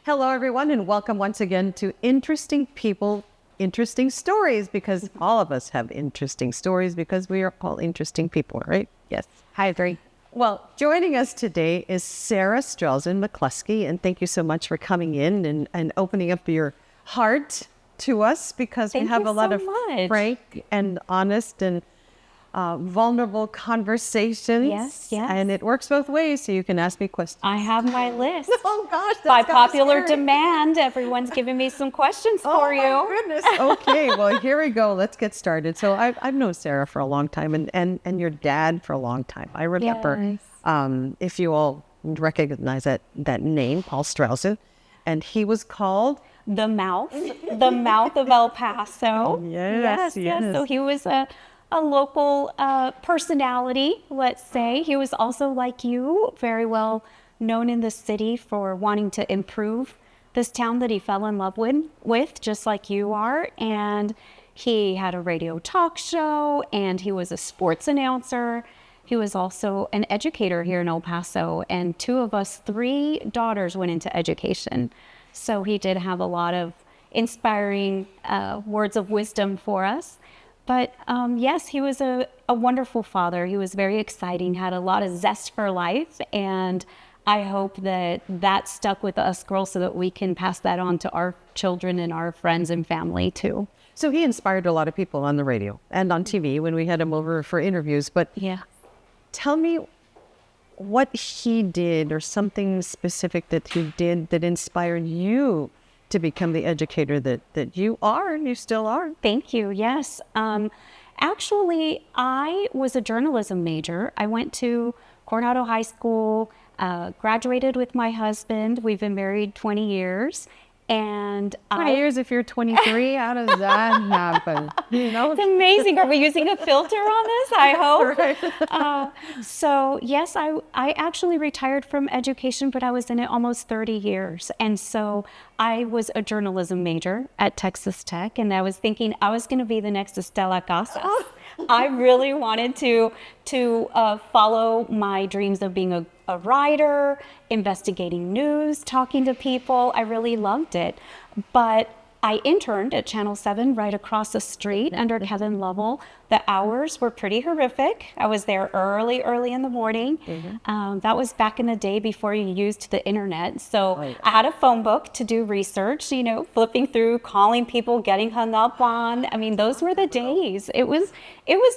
Hello, everyone, and welcome once again to Interesting People, Interesting Stories, because all of us have interesting stories because we are all interesting people, right? Yes. I agree. Well, joining us today is Sara Strelzin McCluskey, and thank you so much for coming in and opening up your heart to us because we have a lot of frank and honest and vulnerable conversations. Yes. And it works both ways, so you can ask me questions. I have my list. Oh, gosh. By popular demand, everyone's giving me some questions for you. Oh, my goodness. Okay, well, here we go. Let's get started. So I've known Sara for a long time and your dad for a long time. I remember, if you all recognize that name, Paul Strelzin, and he was called? The Mouth of El Paso. Yes. So he was a local personality, let's say. He was also, like you, very well known in the city for wanting to improve this town that he fell in love with, just like you are. And he had a radio talk show, and he was a sports announcer. He was also an educator here in El Paso, and two of us, 3 daughters, went into education. So he did have a lot of inspiring words of wisdom for us. But yes, he was a wonderful father. He was very exciting, had a lot of zest for life. And I hope that stuck with us girls so that we can pass that on to our children and our friends and family too. So he inspired a lot of people on the radio and on TV when we had him over for interviews. But tell me what he did or something specific that he did that inspired you to become the educator that you are and you still are. Thank you. Yes. Actually, I was a journalism major. I went to Coronado High School, graduated with my husband. We've been married 20 years. And 20 years if you're 23, how does that happen? You know? It's amazing. Are we using a filter on this? I hope. Right. So yes, I actually retired from education, but I was in it almost 30 years. And so I was a journalism major at Texas Tech, and I was thinking I was going to be the next Estela Casas. I really wanted to follow my dreams of being a writer, investigating news, talking to people. I really loved it. But I interned at Channel 7 right across the street under Kevin Lovell. The hours were pretty horrific. I was there early in the morning. That was back in the day before you used the internet. So I had a phone book to do research, flipping through, calling people, getting hung up on. I mean, those were the days. It was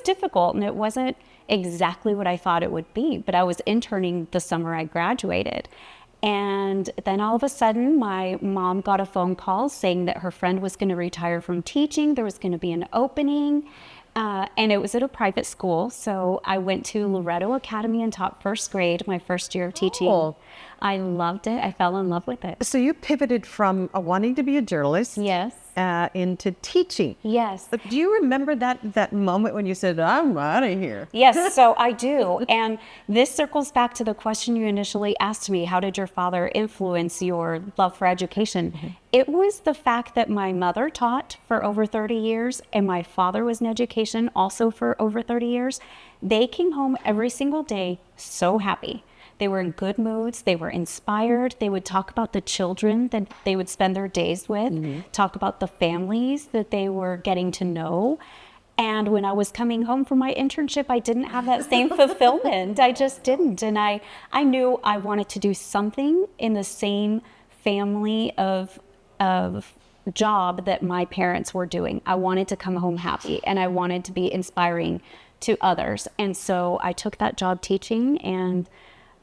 difficult, and it wasn't exactly what I thought it would be, but I was interning the summer I graduated. And then all of a sudden, my mom got a phone call saying that her friend was going to retire from teaching. There was going to be an opening, and it was at a private school. So I went to Loretto Academy and taught first grade, my first year of teaching. Cool. I loved it. I fell in love with it. So you pivoted from wanting to be a journalist into teaching. Yes. Do you remember that moment when you said, I'm out of here? Yes, so I do. And this circles back to the question you initially asked me, how did your father influence your love for education? It was the fact that my mother taught for over 30 years and my father was in education also for over 30 years. They came home every single day so happy. They were in good moods. They were inspired. They would talk about the children that they would spend their days with, talk about the families that they were getting to know. And when I was coming home from my internship, I didn't have that same fulfillment. I just didn't. And I knew I wanted to do something in the same family of job that my parents were doing. I wanted to come home happy, and I wanted to be inspiring to others. And so I took that job teaching and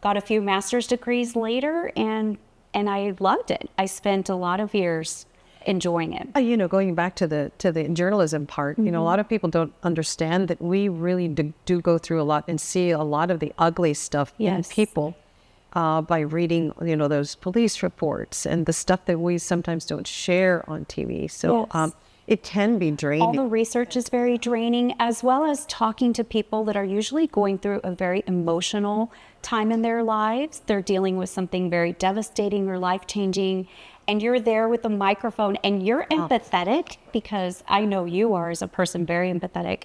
got a few master's degrees later, and I loved it. I spent a lot of years enjoying it. Going back to the journalism part, a lot of people don't understand that we really do go through a lot and see a lot of the ugly stuff in people by reading, those police reports and the stuff that we sometimes don't share on TV. So it can be draining. All the research is very draining, as well as talking to people that are usually going through a very emotional time in their lives. They're dealing with something very devastating or life-changing, and you're there with a microphone and you're empathetic, because I know you are as a person very empathetic.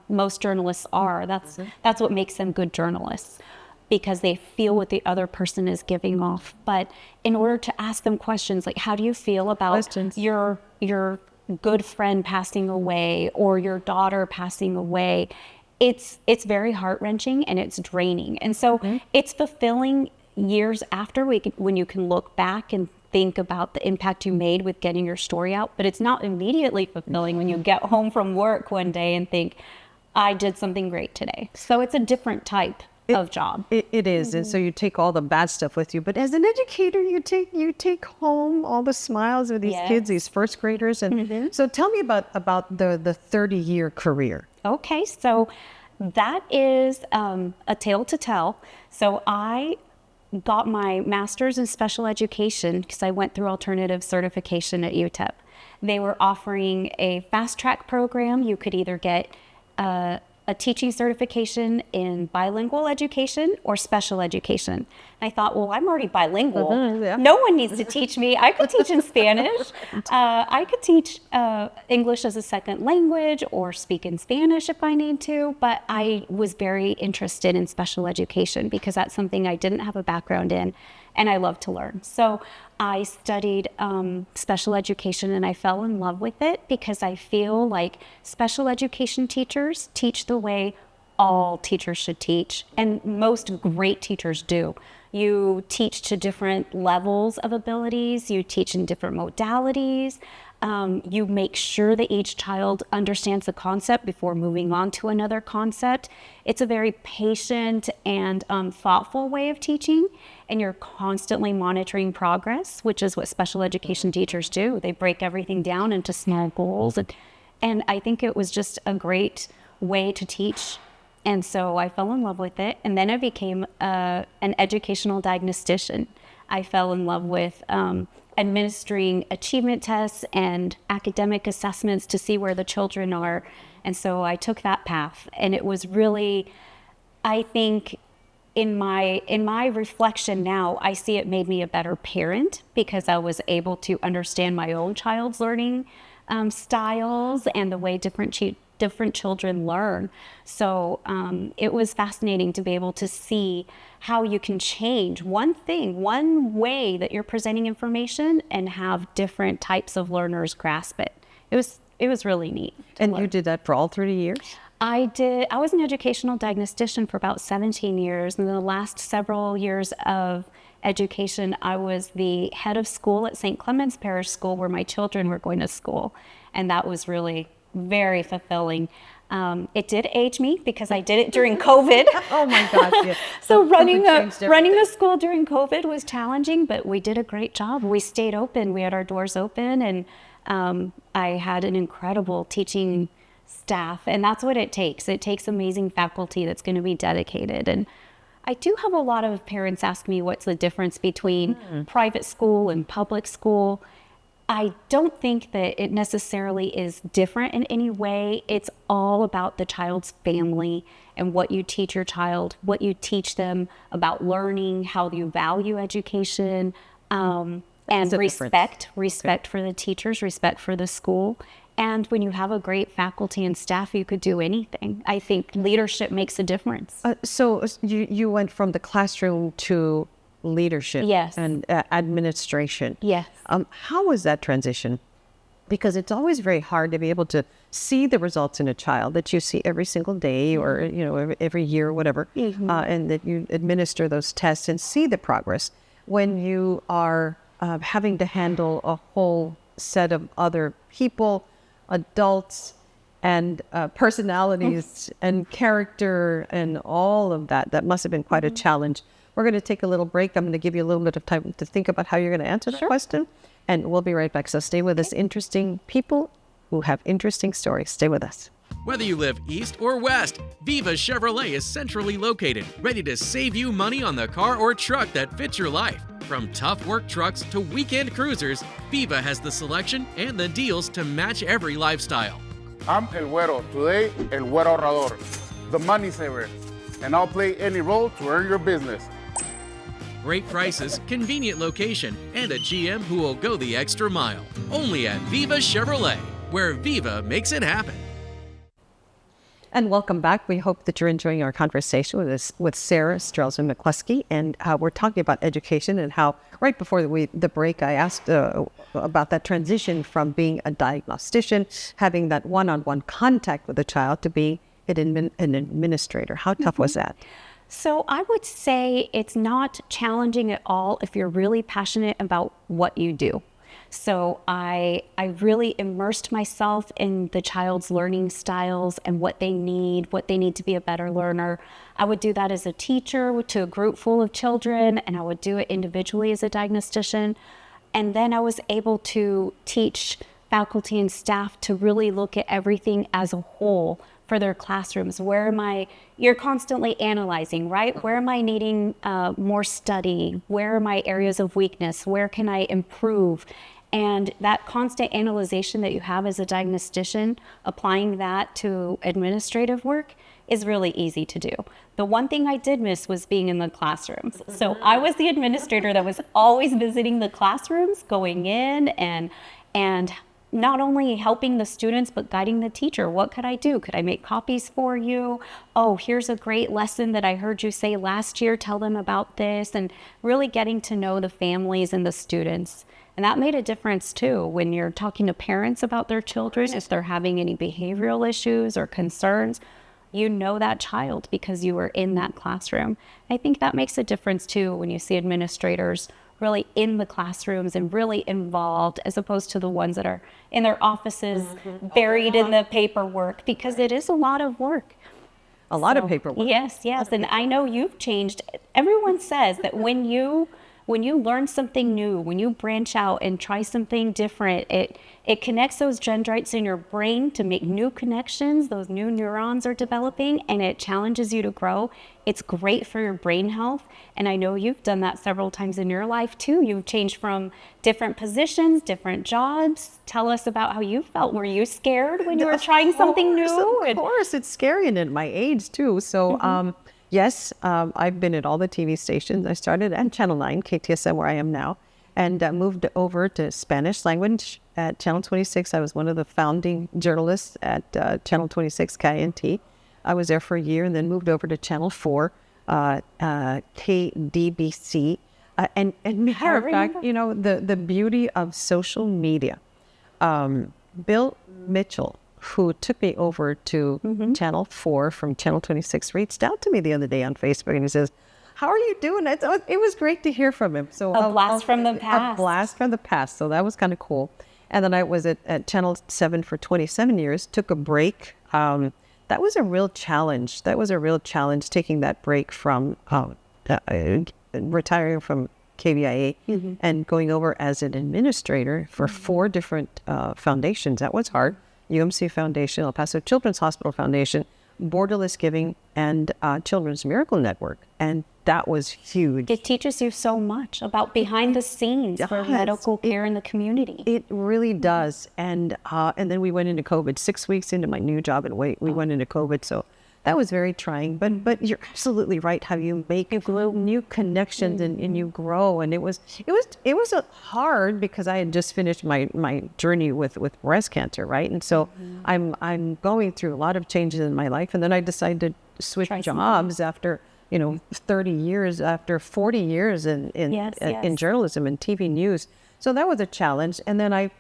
Most journalists are. That's what makes them good journalists. because they feel what the other person is giving off. But in order to ask them questions like, how do you feel about your good friend passing away or your daughter passing away? It's very heart-wrenching and it's draining. And so it's fulfilling years after when you can look back and think about the impact you made with getting your story out. But it's not immediately fulfilling when you get home from work one day and think, I did something great today. So it's a different type of job. It is. And so you take all the bad stuff with you. But as an educator, you take home all the smiles of these kids, these first graders. And so tell me about the 30-year career. Okay, so that is a tale to tell. So I got my master's in special education because I went through alternative certification at UTEP. They were offering a fast track program. You could either get a teaching certification in bilingual education or special education. And I thought, well, I'm already bilingual. No one needs to teach me. I could teach in Spanish. I could teach English as a second language or speak in Spanish if I need to. But I was very interested in special education because that's something I didn't have a background in and I love to learn. So I studied special education and I fell in love with it because I feel like special education teachers teach the way all teachers should teach, and most great teachers do. You teach to different levels of abilities, you teach in different modalities, you make sure that each child understands the concept before moving on to another concept. It's a very patient and thoughtful way of teaching, and you're constantly monitoring progress, which is what special education teachers do. They break everything down into small goals, and I think it was just a great way to teach. And so I fell in love with it, and then I became an educational diagnostician. I fell in love with administering achievement tests and academic assessments to see where the children are. And so I took that path, and it was really, I think, in my reflection now, I see it made me a better parent because I was able to understand my own child's learning styles and the way different children learn. So it was fascinating to be able to see how you can change one way that you're presenting information and have different types of learners grasp it. It was really neat. And you did that for all 30 years? I was an educational diagnostician for about 17 years. And the last several years of education, I was the head of school at St. Clement's Parish School where my children were going to school. And that was really very fulfilling. It did age me because I did it during COVID. Oh my gosh, yeah. So running a school during COVID was challenging, but we did a great job. We stayed open. We had our doors open, and I had an incredible teaching staff, and that's what it takes. It takes amazing faculty that's going to be dedicated. And I do have a lot of parents ask me what's the difference between private school and public school. I don't think that it necessarily is different in any way. It's all about the child's family and what you teach your child, what you teach them about learning, how you value education, and respect for the teachers, respect for the school. And when you have a great faculty and staff, you could do anything. I think leadership makes a difference. So you went from the classroom to leadership and administration. Yes. How was that transition? Because it's always very hard to be able to see the results in a child that you see every single day or every year or whatever, and that you administer those tests and see the progress when you are having to handle a whole set of other people, adults, and personalities and character and all of that. That must have been quite a challenge. We're going to take a little break. I'm going to give you a little bit of time to think about how you're going to answer that question. And we'll be right back. So stay with us. Interesting people who have interesting stories. Stay with us. Whether you live east or west, Viva Chevrolet is centrally located, ready to save you money on the car or truck that fits your life. From tough work trucks to weekend cruisers, Viva has the selection and the deals to match every lifestyle. I'm El Güero, today El Güero Ahorrador, the money saver, and I'll play any role to earn your business. Great prices, convenient location, and a GM who will go the extra mile. Only at Viva Chevrolet, where Viva makes it happen. And welcome back. We hope that you're enjoying our conversation with Sara Strelzin McCluskey. And we're talking about education and how right before the break, I asked about that transition from being a diagnostician, having that one-on-one contact with a child, to being an administrator. How tough was that? So I would say it's not challenging at all if you're really passionate about what you do. So I really immersed myself in the child's learning styles and what they need to be a better learner. I would do that as a teacher to a group full of children, and I would do it individually as a diagnostician. And then I was able to teach faculty and staff to really look at everything as a whole for their classrooms. You're constantly analyzing, right? Where am I needing more study? Where are my areas of weakness? Where can I improve? And that constant analyzation that you have as a diagnostician, applying that to administrative work is really easy to do. The one thing I did miss was being in the classrooms. So I was the administrator that was always visiting the classrooms, going in and not only helping the students, but guiding the teacher. What could I do? Could I make copies for you? Oh, here's a great lesson that I heard you say last year. Tell them about this. And really getting to know the families and the students. And that made a difference too, when you're talking to parents about their children, if they're having any behavioral issues or concerns, you know that child because you were in that classroom. I think that makes a difference too when you see administrators really in the classrooms and really involved, as opposed to the ones that are in their offices, buried in the paperwork, because it is a lot of work. A lot of paperwork. Yes. And I know you've changed. Everyone says that when you learn something new, when you branch out and try something different, it connects those dendrites in your brain to make new connections. Those new neurons are developing, and it challenges you to grow. It's great for your brain health. And I know you've done that several times in your life too. You've changed from different positions, different jobs. Tell us about how you felt. Were you scared when you were trying something new? Of course, it's scary, and at my age too. So, yes, I've been at all the TV stations. I started at Channel 9, KTSM, where I am now, and moved over to Spanish language at Channel 26. I was one of the founding journalists at Channel 26 KNT. I was there for a year and then moved over to Channel 4, KDBC. And matter of fact, you know, the beauty of social media. Bill Mitchell, who took me over to Channel 4 from Channel 26, reached out to me the other day on Facebook, and he says, "How are you doing?" It was great to hear from him. So a blast from the past. A blast from the past. So that was kind of cool. And then I was at Channel 7 for 27 years, took a break. That was a real challenge. Taking that break from retiring from KVIA and going over as an administrator for 4 different foundations. That was hard. UMC Foundation, El Paso Children's Hospital Foundation, Borderless Giving, and Children's Miracle Network. And that was huge. It teaches you so much about behind the scenes for medical care in the community. It really does. And then we went into COVID. 6 weeks into my new job, and we went into COVID. So that was very trying. But you're absolutely right. How you make new connections and you grow. And it was hard because I had just finished my journey with breast cancer, right? And so I'm going through a lot of changes in my life. And then I decided to switch jobs after 30 years, after 40 years in journalism and TV news. So that was a challenge. And then I've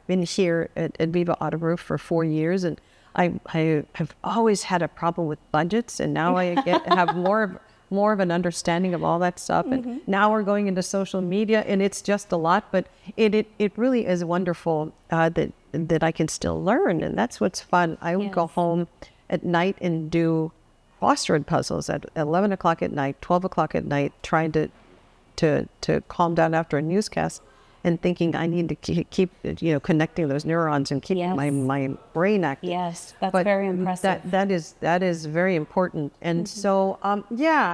been here at Viva Auto Roof for 4 years, and I have always had a problem with budgets, and now I have more of an understanding of all that stuff. And now we're going into social media, and it's just a lot, but it really is wonderful that I can still learn, and that's what's fun. I would go home at night and do crossword puzzles at 11 o'clock at night, 12 o'clock at night, trying to calm down after a newscast, and thinking I need to keep connecting those neurons and keep my brain active. Yes, that's very impressive. That is very important. And so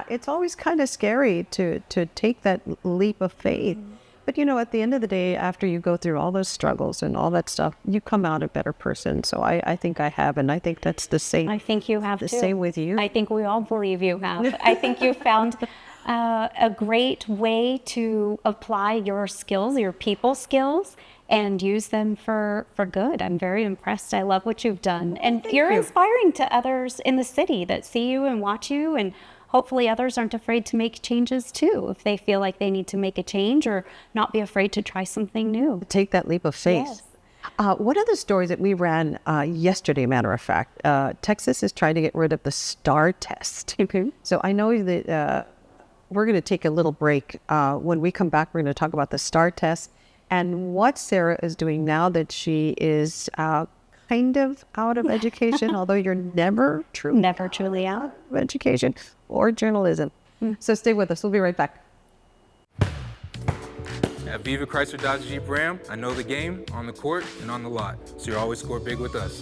it's always kind of scary to take that leap of faith. But at the end of the day, after you go through all those struggles and all that stuff, you come out a better person. So I think I have, and I think that's the same. I think you have the too. same with you. I think we all believe you have. I think you found a great way to apply your skills, your people skills, and use them for good. I'm very impressed. I love what you've done. And you're inspiring to others in the city that see you and watch you, and hopefully others aren't afraid to make changes too, if they feel like they need to make a change, or not be afraid to try something new. Take that leap of faith. Yes. One of the stories that we ran yesterday, matter of fact, Texas is trying to get rid of the STAR test. So I know that we're going to take a little break. When we come back, we're going to talk about the STAR test and what Sara is doing now that she is kind of out of education, although you're never truly out of education or journalism. So stay with us. We'll be right back. At Viva Chrysler Dodge Jeep Ram, I know the game on the court and on the lot, so you always score big with us.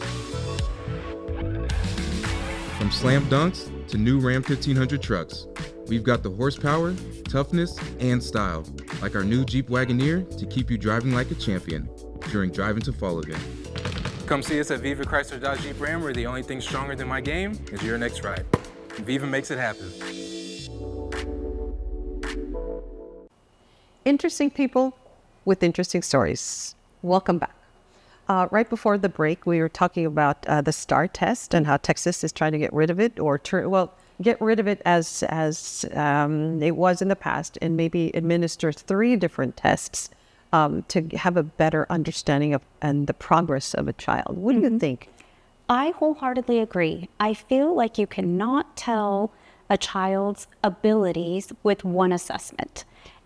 From slam dunks to new Ram 1500 trucks, we've got the horsepower, toughness, and style, like our new Jeep Wagoneer, to keep you driving like a champion during Drive Into Fall event. Come see us at Viva Chrysler Dodge Jeep Ram, where the only thing stronger than my game is your next ride. Viva makes it happen. Interesting people with interesting stories. Welcome back. Right before the break, we were talking about the STAR test and how Texas is trying to get rid of it, or get rid of it as it was in the past, and maybe administer 3 different tests to have a better understanding of and the progress of a child. What do you think? I wholeheartedly agree. I feel like you cannot tell a child's abilities with one assessment.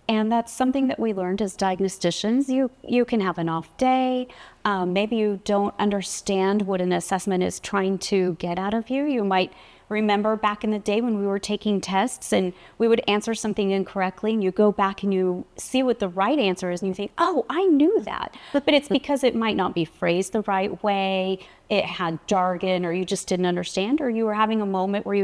And that's something that we learned as diagnosticians. You can have an off day. Maybe you don't understand what an assessment is trying to get out of you. You might remember back in the day when we were taking tests and we would answer something incorrectly, and you go back and you see what the right answer is and you think, oh, I knew that. But it's because it might not be phrased the right way, it had jargon, or you just didn't understand, or you were having a moment where you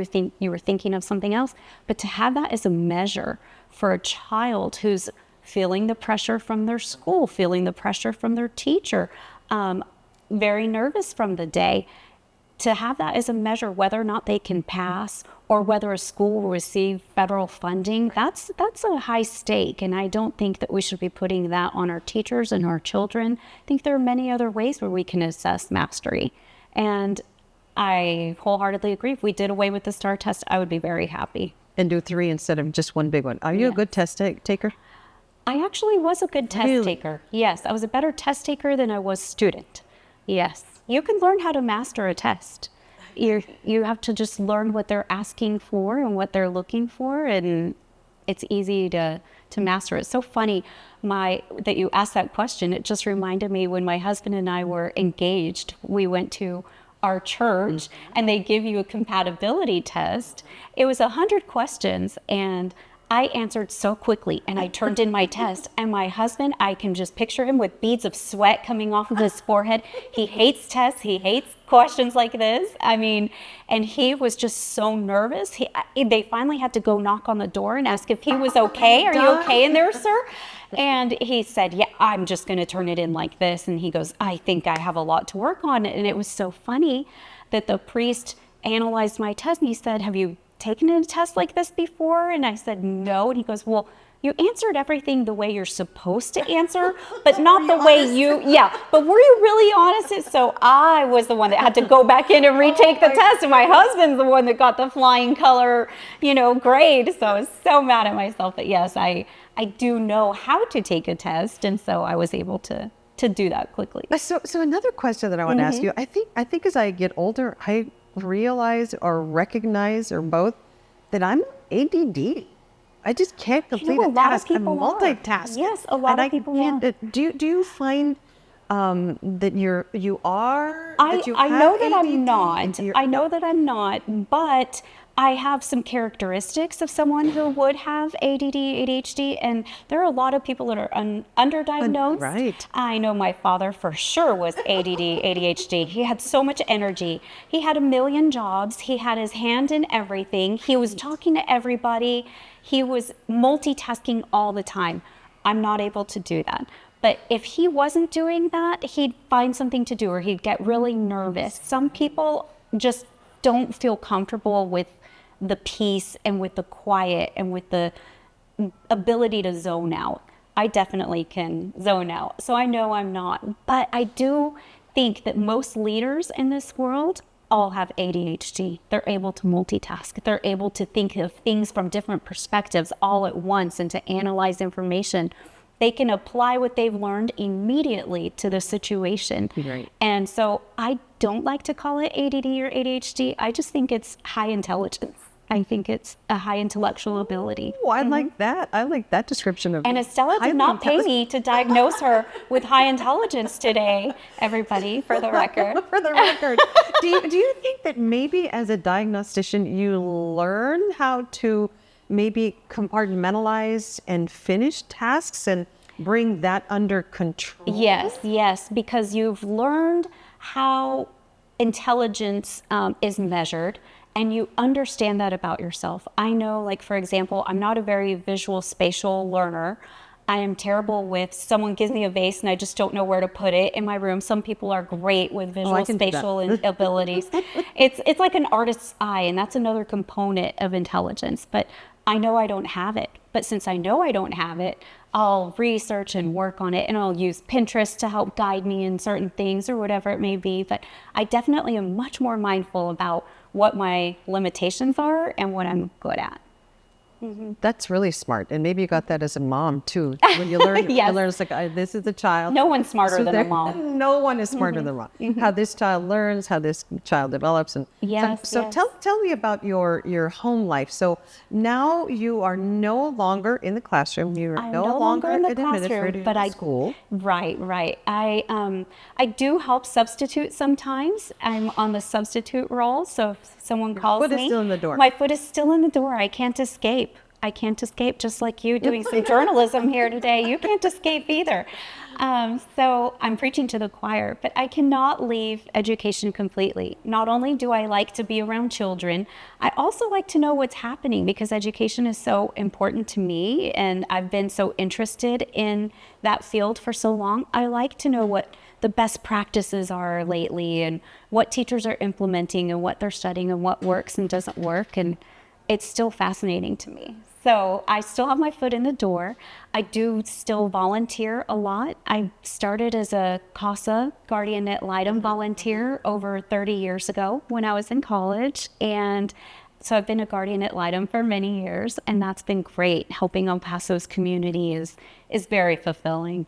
were thinking of something else. But to have that as a measure for a child who's feeling the pressure from their school, feeling the pressure from their teacher, very nervous from the day, to have that as a measure whether or not they can pass or whether a school will receive federal funding, that's a high stake. And I don't think that we should be putting that on our teachers and our children. I think there are many other ways where we can assess mastery. And I wholeheartedly agree. If we did away with the STAR test, I would be very happy. And do 3 instead of just one big one. Are you a good test taker? I actually was a good test taker. Yes, I was a better test taker than I was student. Yes. You can learn how to master a test. You have to just learn what they're asking for and what they're looking for, and it's easy to master it. It's so funny that you asked that question. It just reminded me when my husband and I were engaged, we went to our church and they give you a compatibility test. It was 100 questions, and I answered so quickly, and I turned in my test, and my husband, I can just picture him with beads of sweat coming off of his forehead. He hates tests. He hates questions like this. I mean, and he was just so nervous. They finally had to go knock on the door and ask if he was okay. Are you okay in there, sir? And he said, yeah, I'm just going to turn it in like this. And he goes, I think I have a lot to work on. And it was so funny that the priest analyzed my test, and he said, have you taken a test like this before? And I said, no. And he goes, well, you answered everything the way you're supposed to answer, but not the way but were you really honest? And so I was the one that had to go back in and retake the test, and my husband's the one that got the flying color, grade. So I was so mad at myself. But yes, I do know how to take a test, and so I was able to do that quickly. So another question that I want to ask you, I think as I get older, I realize or recognize, or both, that I'm ADD. I just can't complete a task. I'm multitasking. Yes, a lot of people are. Do you find that you are? I know that I'm not. I know that I'm not, but I have some characteristics of someone who would have ADD, ADHD, and there are a lot of people that are underdiagnosed. Right. I know my father for sure was ADD, ADHD. He had so much energy. He had 1 million jobs. He had his hand in everything. He was talking to everybody. He was multitasking all the time. I'm not able to do that. But if he wasn't doing that, he'd find something to do, or he'd get really nervous. Some people just don't feel comfortable with the peace and with the quiet and with the ability to zone out. I definitely can zone out. So I know I'm not, but I do think that most leaders in this world all have ADHD. They're able to multitask. They're able to think of things from different perspectives all at once and to analyze information. They can apply what they've learned immediately to the situation. Right. And so I don't like to call it ADD or ADHD. I just think it's high intelligence. I think it's a high intellectual ability. Oh, I like that. I like that description of. And Estella did not pay me to diagnose her with high intelligence today, everybody, for the record. For the record. Do you think that maybe as a diagnostician, you learn how to maybe compartmentalize and finish tasks and bring that under control? Yes, because you've learned how intelligence is measured. And you understand that about yourself. I know, like, for example, I'm not a very visual spatial learner. I am terrible with someone gives me a vase and I just don't know where to put it in my room. Some people are great with visual spatial abilities. It's like an artist's eye, and that's another component of intelligence. But I know I don't have it. But since I know I don't have it, I'll research and work on it, and I'll use Pinterest to help guide me in certain things or whatever it may be. But I definitely am much more mindful about what my limitations are and what I'm good at. That's really smart. And maybe you got that as a mom too. When you learn, Yes. you learn, it's like, this is a child. No one's smarter than a there- mom. No one is smarter than mom. How this child learns, how this child develops. And Yes, so yes. tell me about your home life. So now you are no longer in the classroom. You're I'm no longer in the an classroom, administrator but in school. Right. I do help substitute sometimes. I'm on the substitute role, so if someone calls foot is me, still in the door. my foot is still in the door. I can't escape. Just like you doing some journalism here today. You can't escape either. So I'm preaching to the choir, but I cannot leave education completely. Not only do I like to be around children, I also like to know what's happening because education is so important to me, and I've been so interested in that field for so long. I like to know what the best practices are lately and what teachers are implementing and what they're studying and what works and doesn't work. And it's still fascinating to me. So I still have my foot in the door. I do still volunteer a lot. I started as a CASA, Guardian Ad Litem volunteer over 30 years ago when I was in college. And so I've been a Guardian Ad Litem for many years, and that's been great. Helping El Paso's community is very fulfilling.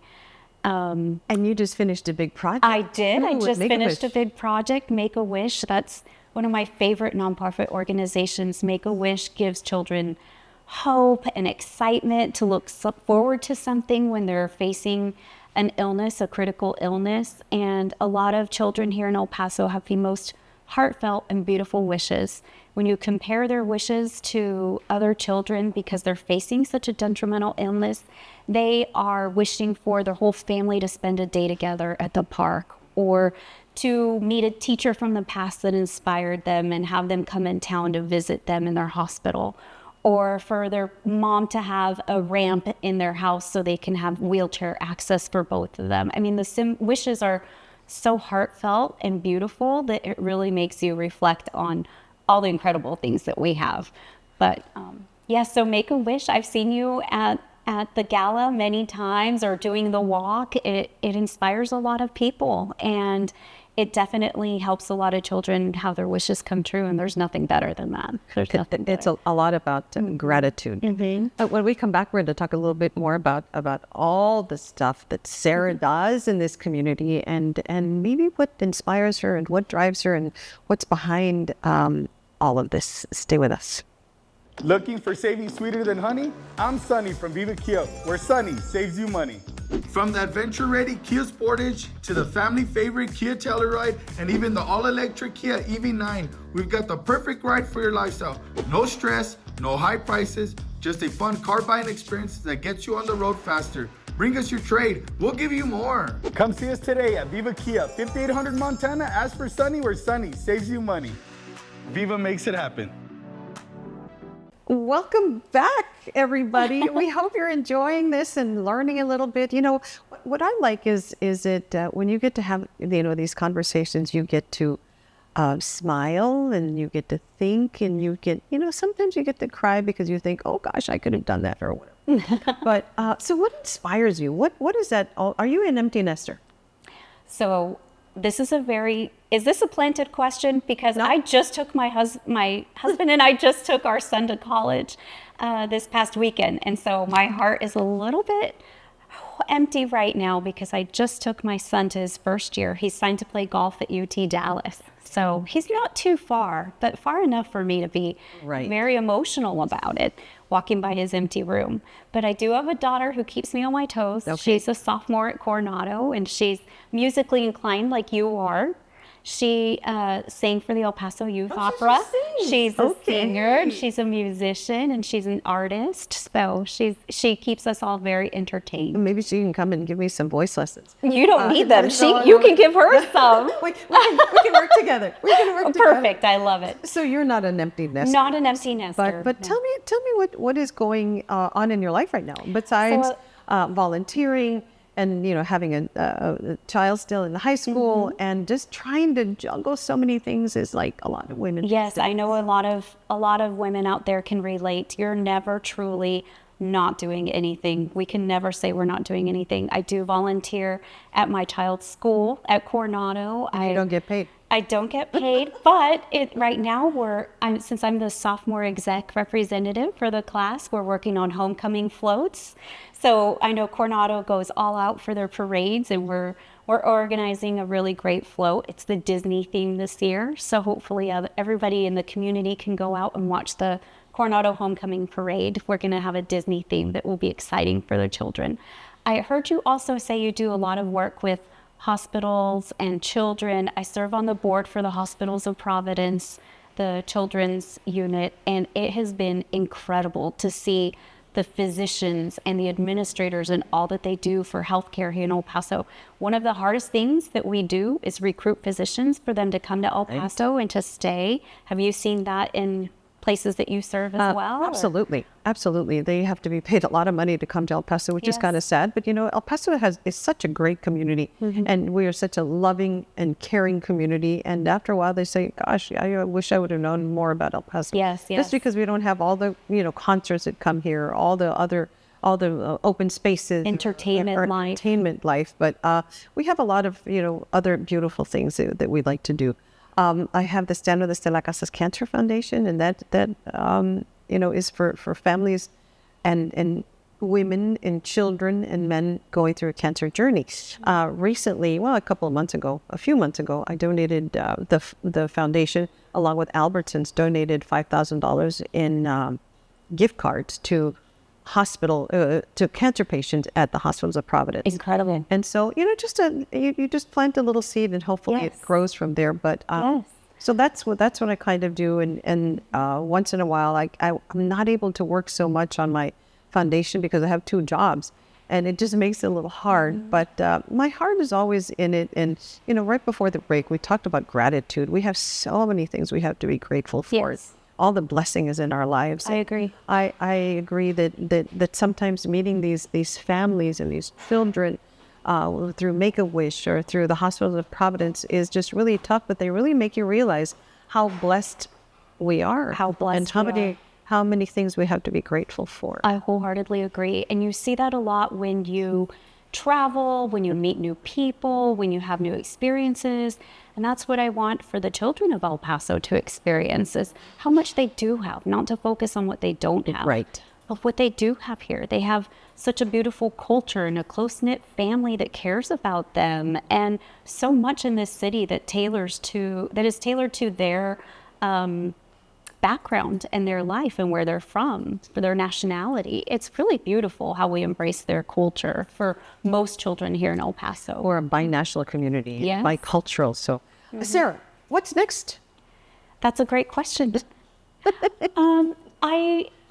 And you just finished a big project. I did. I with just finished a Make-A-Wish. big project, Make-A-Wish. That's one of my favorite nonprofit organizations. Make-A-Wish gives children hope and excitement to look forward to something when they're facing an illness, a critical illness. And a lot of children here in El Paso have the most heartfelt and beautiful wishes. When you compare their wishes to other children because they're facing such a detrimental illness, they are wishing for their whole family to spend a day together at the park, or to meet a teacher from the past that inspired them and have them come in town to visit them in their hospital, or for their mom to have a ramp in their house so they can have wheelchair access for both of them. I mean, the wishes are so heartfelt and beautiful that it really makes you reflect on all the incredible things that we have. But so Make-A-Wish, I've seen you at the gala many times or doing the walk. It inspires a lot of people, and it definitely helps a lot of children have their wishes come true, and there's nothing better than that. There's nothing It's better. a lot about gratitude. When we come back, we're going to talk a little bit more about all the stuff that Sara does in this community, and maybe what inspires her and what drives her and what's behind all of this. Stay with us. Looking for savings sweeter than honey? I'm Sunny from Viva Kia, where Sunny saves you money. From the adventure-ready Kia Sportage to the family favorite Kia Telluride and even the all-electric Kia EV9, we've got the perfect ride for your lifestyle. No stress, no high prices, just a fun car buying experience that gets you on the road faster. Bring us your trade, we'll give you more. Come see us today at Viva Kia, 5800 Montana. Ask for Sunny, where Sunny saves you money. Viva makes it happen. Welcome back, everybody. We hope you're enjoying this and learning a little bit. You know, what I like is it when you get to have, these conversations, you get to smile, and you get to think, and you get, sometimes you get to cry because you think, oh gosh, I could have done that or whatever. But so what inspires you? What is that? Are you an empty nester? So this is is this a planted question? Because I just took my husband and I just took our son to college this past weekend. And so my heart is a little bit empty right now because I just took my son to his first year. He's signed to play golf at UT Dallas. So he's not too far, but far enough for me to be very emotional about it, walking by his empty room. But I do have a daughter who keeps me on my toes. Okay. She's a sophomore at Coronado, and she's musically inclined like you are. She sang for the El Paso Youth Opera. She's a singer, and she's a musician, and she's an artist. So she keeps us all very entertained. Maybe she can come and give me some voice lessons. You don't need them. You can give her some. we can work together. We can work together. Perfect. I love it. So you're not an empty nester. Not an empty nester. But tell me what is going on in your life right now besides volunteering and having a child still in high school and just trying to juggle so many things is like a lot of women. Yes, I know a lot of women out there can relate. You're never truly not doing anything. We can never say we're not doing anything. I do volunteer at my child's school at Coronado. You don't get paid. I don't get paid, but right now since I'm the sophomore exec representative for the class, we're working on homecoming floats. So I know Coronado goes all out for their parades, and we're organizing a really great float. It's the Disney theme this year, so hopefully everybody in the community can go out and watch the Coronado homecoming parade. We're going to have a Disney theme that will be exciting for the children. I heard you also say you do a lot of work with hospitals and children. I serve on the board for the Hospitals of Providence, the children's unit, and it has been incredible to see the physicians and the administrators and all that they do for healthcare here in El Paso. One of the hardest things that we do is recruit physicians for them to come to El Paso and to stay. Have you seen that in places that you serve as well? Absolutely. They have to be paid a lot of money to come to El Paso, which is kind of sad. But El Paso is such a great community, and we are such a loving and caring community. And after a while, they say, "Gosh, I wish I would have known more about El Paso." Yes. Just because we don't have all the concerts that come here, all the open spaces, entertainment life. But we have a lot of other beautiful things that we like to do. I have the Stand With Us de la Casa's Cancer Foundation, and that is for families and women and children and men going through a cancer journey. Recently, a few months ago, I donated the foundation, along with Albertsons, donated $5,000 in gift cards to to cancer patients at the Hospitals of Providence. Incredible. And so, you just plant a little seed, and hopefully it grows from there. But so that's what I kind of do. And once in a while, I'm not able to work so much on my foundation because I have 2 jobs, and it just makes it a little hard. But my heart is always in it. And right before the break, we talked about gratitude. We have so many things we have to be grateful for. Yes. All the blessings in our lives. I agree. I agree that sometimes meeting these families and these children through Make-A-Wish or through the Hospitals of Providence is just really tough, but they really make you realize how blessed we are. How many things we have to be grateful for. I wholeheartedly agree. And you see that a lot when you travel, when you meet new people, when you have new experiences. And that's what I want for the children of El Paso to experience, is how much they do have, not to focus on what they don't have. Right. But what they do have here. They have such a beautiful culture and a close-knit family that cares about them, and so much in this city that is tailored to their background and their life and where they're from, for their nationality. It's really beautiful how we embrace their culture for most children here in El Paso. We're a binational community, bicultural. So, Sarah, what's next? That's a great question.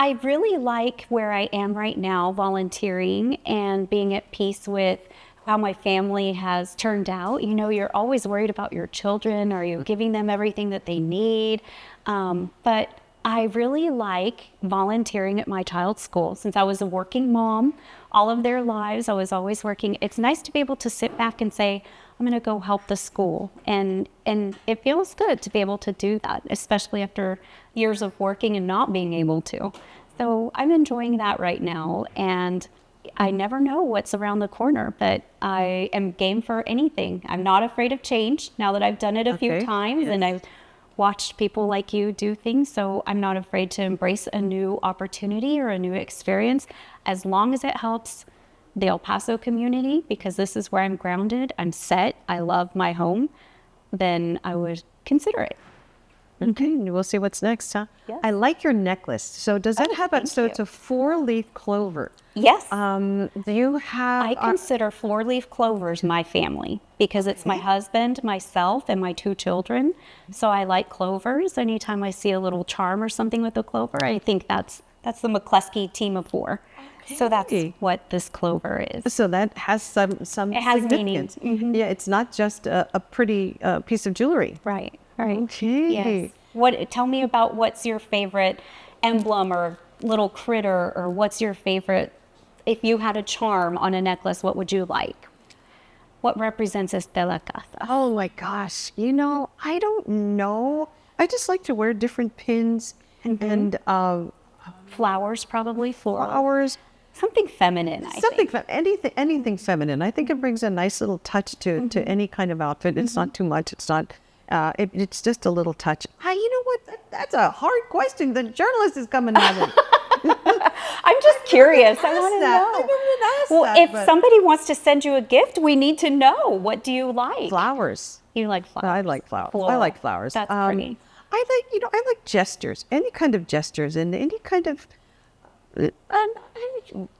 I really like where I am right now, volunteering and being at peace with how my family has turned out. You're always worried about your children. Are you giving them everything that they need? But I really like volunteering at my child's school. Since I was a working mom all of their lives, I was always working. It's nice to be able to sit back and say, I'm going to go help the school. And it feels good to be able to do that, especially after years of working and not being able to. So I'm enjoying that right now. And I never know what's around the corner, but I am game for anything. I'm not afraid of change now that I've done it a few times, and I've watched people like you do things. So I'm not afraid to embrace a new opportunity or a new experience, as long as it helps the El Paso community, because this is where I'm grounded, I'm set, I love my home, then I would consider it. Okay, we'll see what's next, huh? Yes. I like your necklace. So does that have a, so it's a four-leaf clover. Yes. Do you have... I consider four-leaf clovers my family, because it's my husband, myself, and my 2 children. So I like clovers. Anytime I see a little charm or something with a clover, I think that's the McCluskey team of 4. Okay. So that's what this clover is. So that has some it has meaning. Mm-hmm. Yeah, it's not just a pretty piece of jewelry. Right. Right. Okay. Yes. Tell me about what's your favorite emblem or little critter, or what's your favorite, if you had a charm on a necklace, what would you like? What represents Estela Casa? Oh my gosh. You know, I don't know. I just like to wear different pins and flowers, probably flowers. Something feminine, I think. Anything feminine. I think it brings a nice little touch to any kind of outfit. It's not too much. It's not. It's just a little touch. You know what? That's a hard question. The journalist is coming at it. I'm just curious. I want to know. I didn't ask well, that, if somebody wants to send you a gift, we need to know. What do you like? Flowers. You like flowers? I like flowers. Floral. I like flowers. That's pretty. I like gestures. Any kind of gestures and any kind of.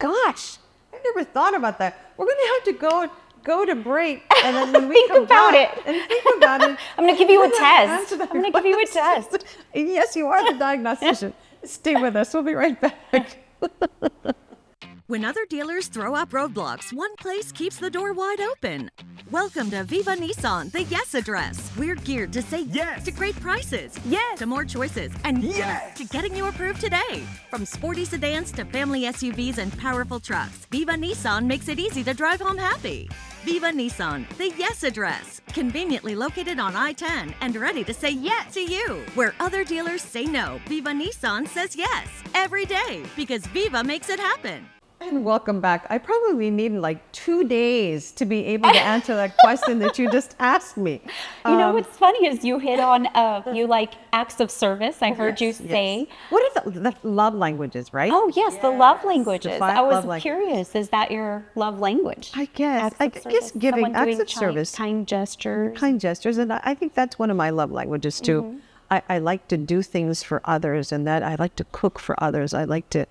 Gosh, I never thought about that. We're going to have to go to break, and then when we think come about back it. and think about it. I'm going to give you a test. I'm going to give you a test. Yes, you are the diagnostician. Stay with us. We'll be right back. When other dealers throw up roadblocks, one place keeps the door wide open. Welcome to Viva Nissan, the Yes Address. We're geared to say yes to great prices, yes to more choices, and yes to getting you approved today. From sporty sedans to family SUVs and powerful trucks, Viva Nissan makes it easy to drive home happy. Viva Nissan, the Yes Address. Conveniently located on I-10 and ready to say yes to you. Where other dealers say no, Viva Nissan says yes every day, because Viva makes it happen. And welcome back. I probably need like 2 days to be able to answer that question that you just asked me. You know, what's funny is you hit on, you like acts of service. I heard you say. Yes. What are the love languages, right? Oh, yes, the love languages. I was love curious. Is that your love language? I guess. I guess giving acts of service. Kind gestures. Kind gestures. And I think that's one of my love languages too. I like to do things for others, and that I like to cook for others. I like to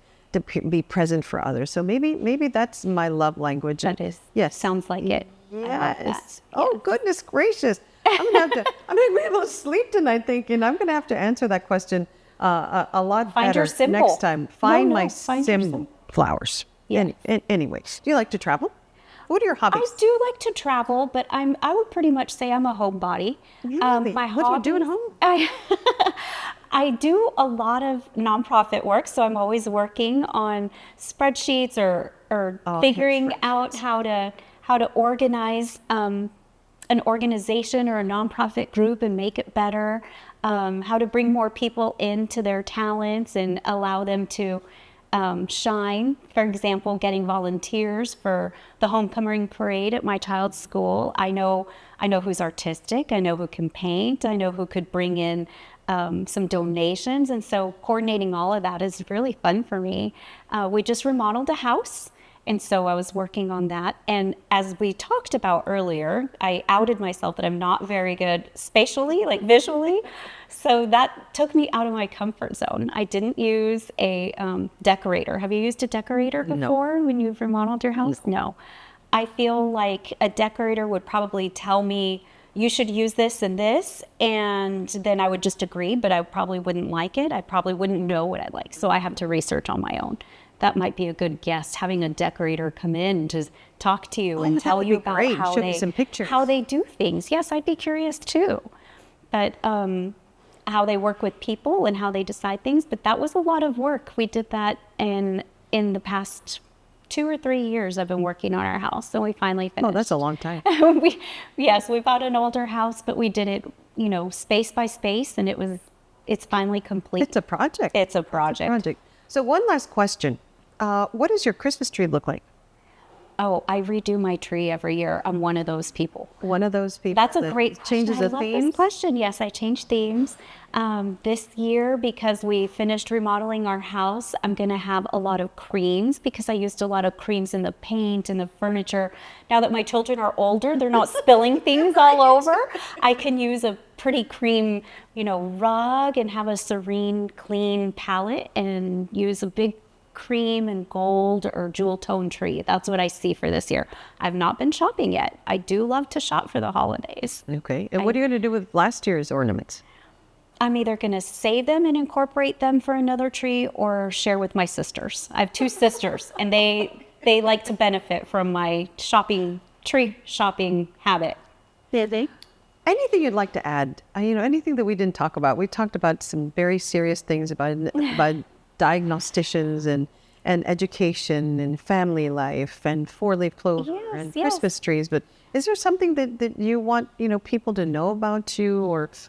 be present for others. So maybe that's my love language. That is. Yes. Sounds like it. Yes. Oh, goodness gracious. I'm gonna be able to sleep tonight thinking I'm gonna have to answer that question a lot Find better your symbol. next time. Find my find your symbol. Flowers. Yes. Anyway, do you like to travel? What are your hobbies? I do like to travel, but I would pretty much say I'm a homebody. Really? What do you do at home? I do a lot of nonprofit work, so I'm always working on spreadsheets or figuring out how to organize an organization or a nonprofit group and make it better, how to bring more people into their talents and allow them to shine. For example, getting volunteers for the homecoming parade at my child's school. I know who's artistic. I know who can paint. I know who could bring in some donations. And so coordinating all of that is really fun for me. We just remodeled a house. And so I was working on that. And as we talked about earlier, I outed myself that I'm not very good spatially, like visually. So that took me out of my comfort zone. I didn't use a decorator. Have you used a decorator before when you've remodeled your house? No. I feel like a decorator would probably tell me, you should use this and this, and then I would just agree, but I probably wouldn't like it. I probably wouldn't know what I like. So I have to research on my own. That might be a good guest, having a decorator come in to talk to you and tell you about how they do things. Yes, I'd be curious too. But how they work with people and how they decide things. But that was a lot of work. We did that in the past 2 or 3 years I've been working on our house. So we finally finished. Oh, that's a long time. we bought an older house, but we did it, space by space, and it's finally complete. It's a project. It's a project. So one last question. What does your Christmas tree look like? Oh, I redo my tree every year. I'm one of those people. One of those people. That's a great changes question. the I love themes. this question. Yes, I changed themes. This year, because we finished remodeling our house, I'm going to have a lot of creams because I used a lot of creams in the paint and the furniture. Now that my children are older, they're not spilling things all over. I can use a pretty cream, rug and have a serene, clean palette and use a big cream and gold or jewel tone tree. That's what I see for this year. I've not been shopping yet. I do love to shop for the holidays. Okay. And what are you going to do with last year's ornaments? I'm either going to save them and incorporate them for another tree or share with my sisters. I have 2 sisters and they like to benefit from my tree shopping habit. Anything you'd like to add? Anything that we didn't talk about? We talked about some very serious things about diagnosticians and education and family life and four-leaf-clover and Christmas trees. But is there something that you want people to know about you,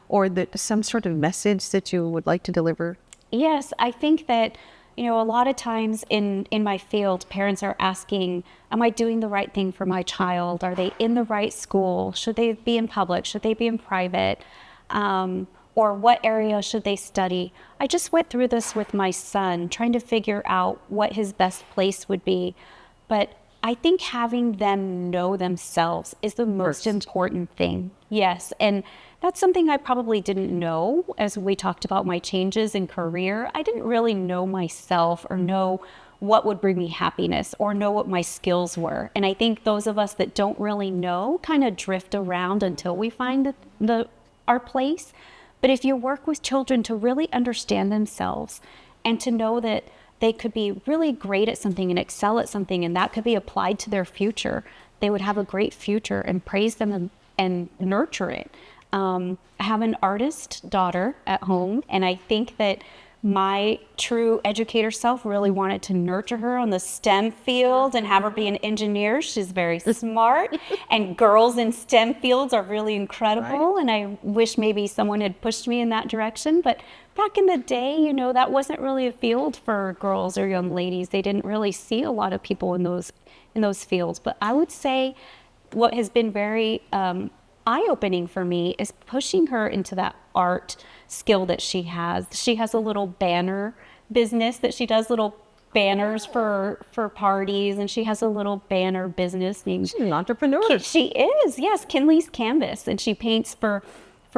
or that some sort of message that you would like to deliver? Yes, I think that a lot of times in my field, parents are asking, am I doing the right thing for my child? Are they in the right school? Should they be in public? Should they be in private? Or what area should they study? I just went through this with my son, trying to figure out what his best place would be. But I think having them know themselves is the most important thing. Yes, and that's something I probably didn't know as we talked about my changes in career. I didn't really know myself or know what would bring me happiness or know what my skills were. And I think those of us that don't really know kind of drift around until we find our place. But if you work with children to really understand themselves and to know that they could be really great at something and excel at something, and that could be applied to their future, they would have a great future, and praise them and nurture it. I have an artist daughter at home, and I think that my true educator self really wanted to nurture her on the STEM field and have her be an engineer. She's very smart, and girls in STEM fields are really incredible. Right. And I wish maybe someone had pushed me in that direction. But back in the day, that wasn't really a field for girls or young ladies. They didn't really see a lot of people in those fields. But I would say what has been very eye-opening for me is pushing her into that art skill that she has. She has a little banner business that she does, little banners for parties, and she has a little banner business. She's an entrepreneur. She is, yes, Kinley's Canvas, and she paints for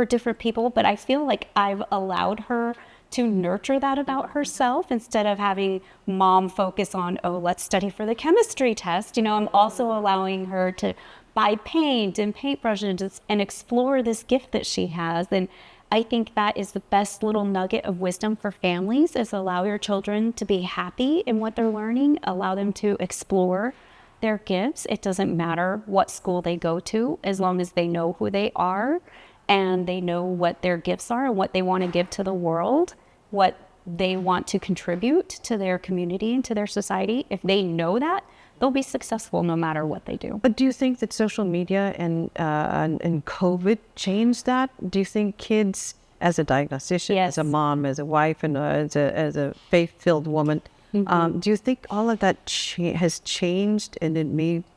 different people. But I feel like I've allowed her to nurture that about herself instead of having mom focus on, let's study for the chemistry test. I'm also allowing her to buy paint and paintbrushes and explore this gift that she has. And I think that is the best little nugget of wisdom for families, is allow your children to be happy in what they're learning, allow them to explore their gifts. It doesn't matter what school they go to, as long as they know who they are and they know what their gifts are and what they want to give to the world, what they want to contribute to their community and to their society. If they know that, they'll be successful no matter what they do. But do you think that social media and COVID changed that? Do you think kids, as a diagnostician, as a mom, as a wife, and as a faith-filled woman, do you think all of that has changed, and it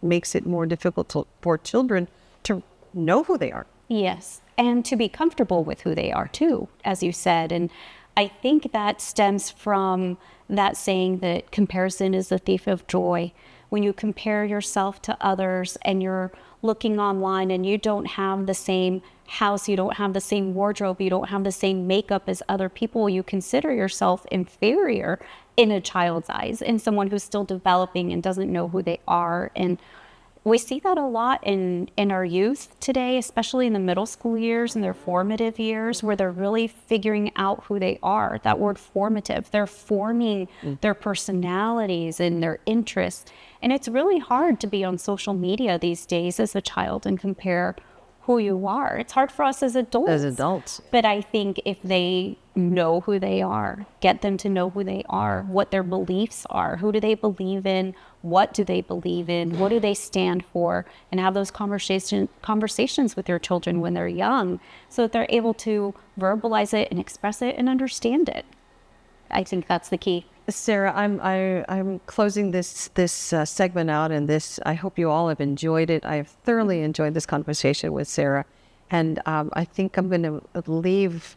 makes it more difficult for children to know who they are? Yes, and to be comfortable with who they are too, as you said. And I think that stems from that saying that comparison is the thief of joy. When you compare yourself to others and you're looking online and you don't have the same house, you don't have the same wardrobe, you don't have the same makeup as other people, you consider yourself inferior in a child's eyes, in someone who's still developing and doesn't know who they are. And we see that a lot in our youth today, especially in the middle school years and their formative years, where they're really figuring out who they are. That word formative, they're forming their personalities and their interests. And it's really hard to be on social media these days as a child and compare who you are. It's hard for us as adults. But I think if they know who they are, get them to know who they are, what their beliefs are, who do they believe in, what do they believe in, what do they stand for, and have those conversations with your children when they're young so that they're able to verbalize it and express it and understand it. I think that's the key. Sara, I'm closing this segment out, and I hope you all have enjoyed it. I have thoroughly enjoyed this conversation with Sara, and I think I'm going to leave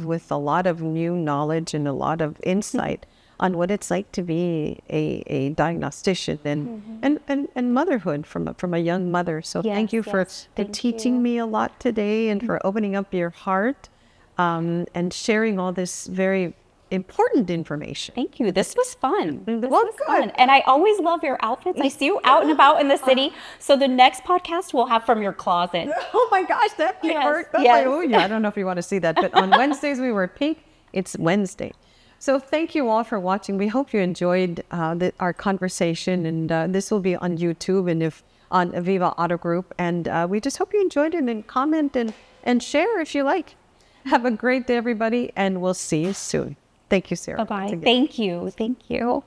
with a lot of new knowledge and a lot of insight on what it's like to be a diagnostician and motherhood from a young mother. So thank you for teaching me a lot today, and for opening up your heart and sharing all this very important information. Thank you. This was fun. This was fun. And I always love your outfits. I see you out and about in the city. So the next podcast we'll have from your closet. Oh my gosh, that might hurt. Yes. Oh yeah, I don't know if you want to see that, but on Wednesdays we wear pink. It's Wednesday. So thank you all for watching. We hope you enjoyed our conversation, and this will be on YouTube and on Viva Auto Group. And we just hope you enjoyed it, and comment and share if you like. Have a great day, everybody, and we'll see you soon. Thank you, Sara. Bye-bye. Thank you. Thank you.